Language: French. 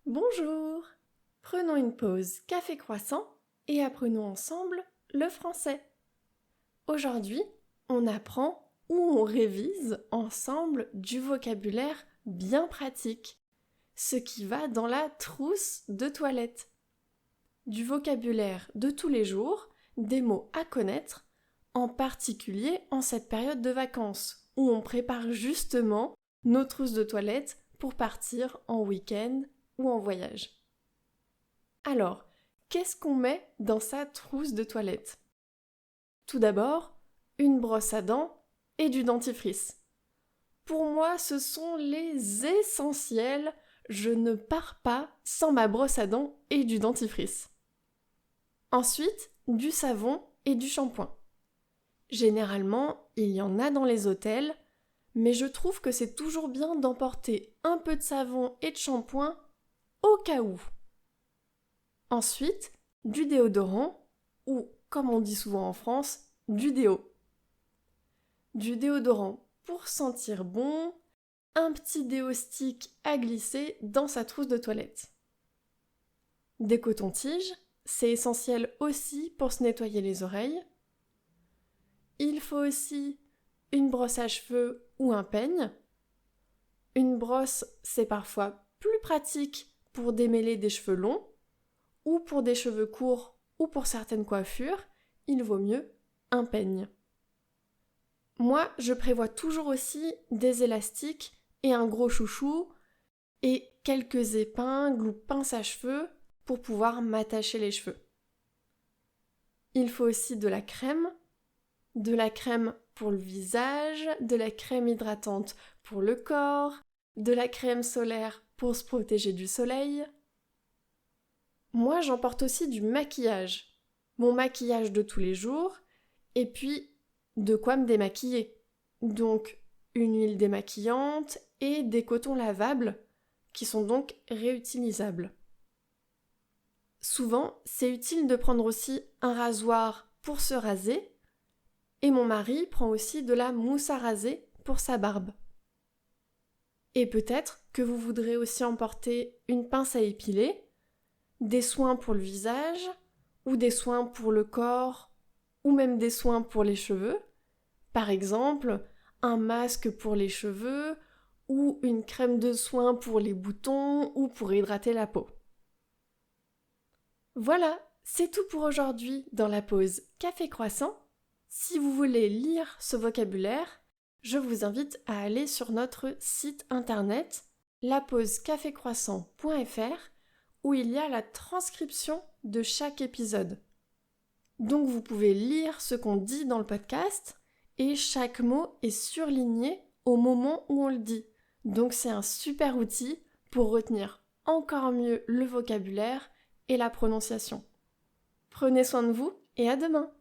Bonjour! Prenons une pause café-croissant et apprenons ensemble le français. Aujourd'hui, on apprend ou on révise ensemble du vocabulaire bien pratique, ce qui va dans la trousse de toilette. Du vocabulaire de tous les jours, des mots à connaître, en particulier en cette période de vacances où on prépare justement nos trousses de toilette pour partir en week-end ou en voyage. Alors, qu'est-ce qu'on met dans sa trousse de toilette? Tout d'abord, une brosse à dents et du dentifrice. Pour moi, ce sont les essentiels. Je ne pars pas sans ma brosse à dents et du dentifrice. Ensuite, du savon et du shampoing. Généralement, il y en a dans les hôtels, mais je trouve que c'est toujours bien d'emporter un peu de savon et de shampoing au cas où. Ensuite, du déodorant ou, comme on dit souvent en France, du déo. Du déodorant pour sentir bon, un petit déo stick à glisser dans sa trousse de toilette. Des cotons-tiges, c'est essentiel aussi pour se nettoyer les oreilles. Il faut aussi une brosse à cheveux ou un peigne. Une brosse, c'est parfois plus pratique pour démêler des cheveux longs, ou pour des cheveux courts, ou pour certaines coiffures, il vaut mieux un peigne. Moi, je prévois toujours aussi des élastiques et un gros chouchou, et quelques épingles ou pinces à cheveux pour pouvoir m'attacher les cheveux. Il faut aussi de la crème pour le visage, de la crème hydratante pour le corps, de la crème solaire pour se protéger du soleil. Moi, j'emporte aussi du maquillage. Mon maquillage de tous les jours, et puis de quoi me démaquiller. Donc, une huile démaquillante et des cotons lavables, qui sont donc réutilisables. Souvent, c'est utile de prendre aussi un rasoir pour se raser, et mon mari prend aussi de la mousse à raser pour sa barbe. Et peut-être que vous voudrez aussi emporter une pince à épiler, des soins pour le visage, ou des soins pour le corps, ou même des soins pour les cheveux. Par exemple, un masque pour les cheveux, ou une crème de soin pour les boutons, ou pour hydrater la peau. Voilà, c'est tout pour aujourd'hui dans la pause café-croissant. Si vous voulez lire ce vocabulaire, je vous invite à aller sur notre site internet lapausecafécroissant.fr où il y a la transcription de chaque épisode. Donc vous pouvez lire ce qu'on dit dans le podcast et chaque mot est surligné au moment où on le dit. Donc c'est un super outil pour retenir encore mieux le vocabulaire et la prononciation. Prenez soin de vous et à demain!